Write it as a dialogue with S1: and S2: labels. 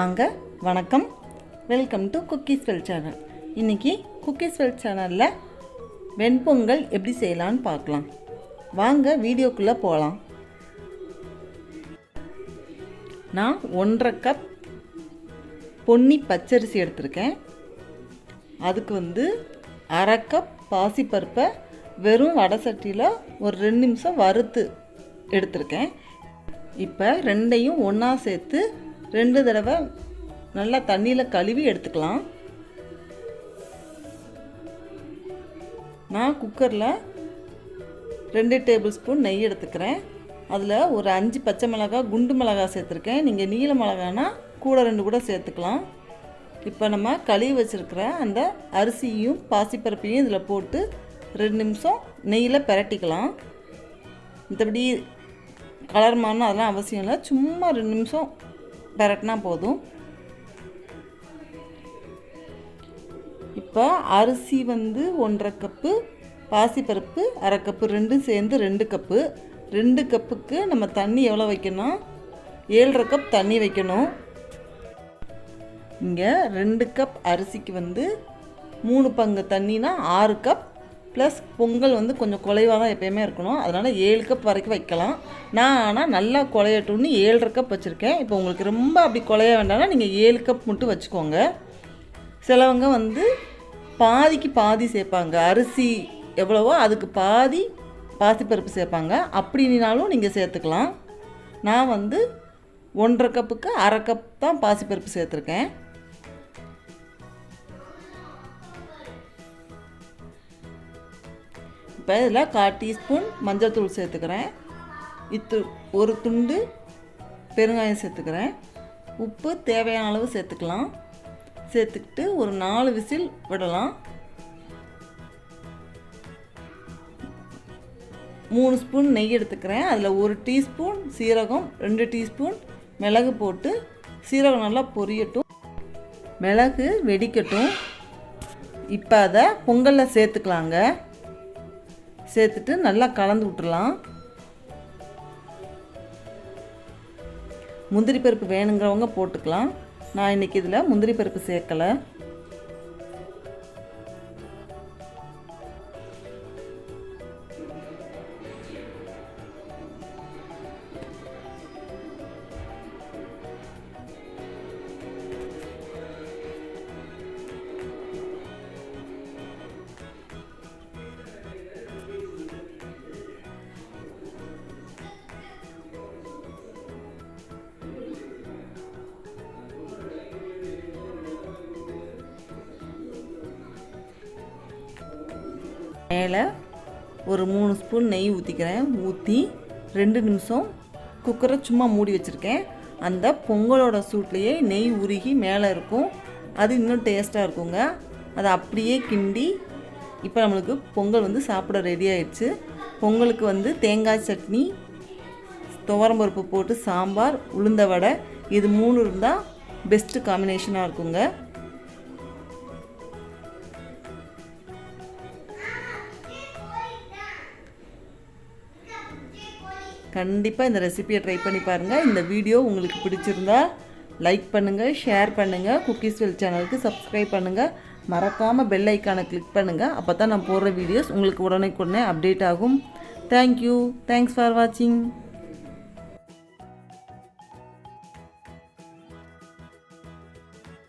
S1: வாங்க, வணக்கம், welcome to cookies well channel. இன்றைக்கி குக்கீஸ் வெல் சேனலில் வெண்பொங்கல் எப்படி செய்யலான்னு பார்க்கலாம். வாங்க வீடியோக்குள்ளே போகலாம். நான் 1.5 கப் பொன்னி பச்சரிசி எடுத்திருக்கேன். அதுக்கு 1/2 கப் பாசிப்பருப்பை வெறும் வடை சட்டியில் ஒரு 2 நிமிஷம் வறுத்து எடுத்திருக்கேன். இப்போ ரெண்டையும் ஒன்றா சேர்த்து 2 தடவை நல்லா தண்ணியில் கழுவி எடுத்துக்கலாம். நான் குக்கரில் 2 டேபிள் ஸ்பூன் நெய் எடுத்துக்கிறேன். அதில் ஒரு 5 பச்சை மிளகாய், குண்டு மிளகாய் சேர்த்துருக்கேன். நீங்கள் நீல மிளகானா கூட 2 கூட சேர்த்துக்கலாம். இப்போ நம்ம கழுவி வச்சுருக்கிற அந்த அரிசியும் பாசிப்பருப்பையும் இதில் போட்டு 2 நிமிஷம் நெய்யில் பிரட்டிக்கலாம். மற்றபடி கலர் மாறணும் அதெல்லாம் அவசியம் இல்லை, சும்மா 2 நிமிஷம் பிரட்டினா போதும். இப்போ அரிசி 1.5 கப்பு, பாசிப்பருப்பு 1/2 கப்பு, ரெண்டும் சேர்ந்து 2 கப்பு. 2 கப்புக்கு நம்ம தண்ணி எவ்வளோ வைக்கணும்? 7.5 கப் தண்ணி வைக்கணும். இங்கே 2 கப் அரிசிக்கு 3 பங்கு தண்ணினா 6 கப். ப்ளஸ் பொங்கல் கொஞ்சம் குலைவாக தான் எப்போயுமே இருக்கணும், அதனால் 7 கப் வரைக்கும் வைக்கலாம். நான் ஆனால் நல்லா குலையட்டும்னு 7.5 கப் வச்சுருக்கேன். இப்போ உங்களுக்கு ரொம்ப அப்படி குலைய வேண்டாம்னா நீங்கள் 7 கப் மட்டும் வச்சுக்கோங்க. சிலவங்க பாதிக்கு பாதி சேர்ப்பாங்க, அரிசி எவ்வளவோ அதுக்கு பாதி பாசிப்பருப்பு சேர்ப்பாங்க. அப்படின்னாலும் நீங்கள் சேர்த்துக்கலாம். நான் 1.5 கப்புக்கு 1/2 கப் தான் பாசிப்பருப்பு சேர்த்துருக்கேன். இப்போ இதில் 1/4 டீஸ்பூன் மஞ்சள் தூள் சேர்த்துக்கிறேன். ஒரு துண்டு பெருங்காயம் சேர்த்துக்கிறேன். உப்பு தேவையான அளவு சேர்த்துக்கலாம். சேர்த்துக்கிட்டு ஒரு 4 விசில் விடலாம். 3 ஸ்பூன் நெய் எடுத்துக்கிறேன். அதில் 1 டீஸ்பூன் சீரகம், 2 டீஸ்பூன் மிளகு போட்டு சீரகம் நல்லா பொரியட்டும், மிளகு வெடிக்கட்டும். இப்போ அதை பொங்கலில் சேர்த்துக்கலாங்க. சேர்த்துட்டு நல்லா கலந்து விட்டுறலாம். முந்திரி பருப்பு வேணுங்கிறவங்க போட்டுக்கலாம். நான் இன்றைக்கி இதில் முந்திரி பருப்பு சேர்க்கலை. மேலே ஒரு 3 ஸ்பூன் நெய் ஊற்றிக்கிறேன். ஊற்றி 2 நிமிஷம் குக்கரை சும்மா மூடி வச்சுருக்கேன். அந்த பொங்கலோட சூட்லேயே நெய் உருகி மேலே இருக்கும், அது இன்னும் டேஸ்ட்டாக இருக்குங்க. அதை அப்படியே கிண்டி இப்போ நம்மளுக்கு பொங்கல் சாப்பிட ரெடி ஆயிடுச்சு. பொங்கலுக்கு தேங்காய் சட்னி, துவரம்பருப்பு போட்டு சாம்பார், உளுந்த வடை, இது 3 இருந்தால் பெஸ்ட்டு காம்பினேஷனாக இருக்குங்க. கண்டிப்பாக இந்த ரெசிபியை ட்ரை பண்ணி பாருங்கள். இந்த வீடியோ உங்களுக்கு பிடிச்சிருந்தா லைக் பண்ணுங்கள், ஷேர் பண்ணுங்கள், குக்கீஸ் வெல் சேனலுக்கு சப்ஸ்கிரைப் பண்ணுங்கள். மறக்காமல் பெல் ஐக்கானை கிளிக் பண்ணுங்கள். அப்போ தான் நான் போடுற வீடியோஸ் உங்களுக்கு உடனே அப்டேட் ஆகும். தேங்க்யூ. தேங்க்ஸ் ஃபார் வாட்சிங்.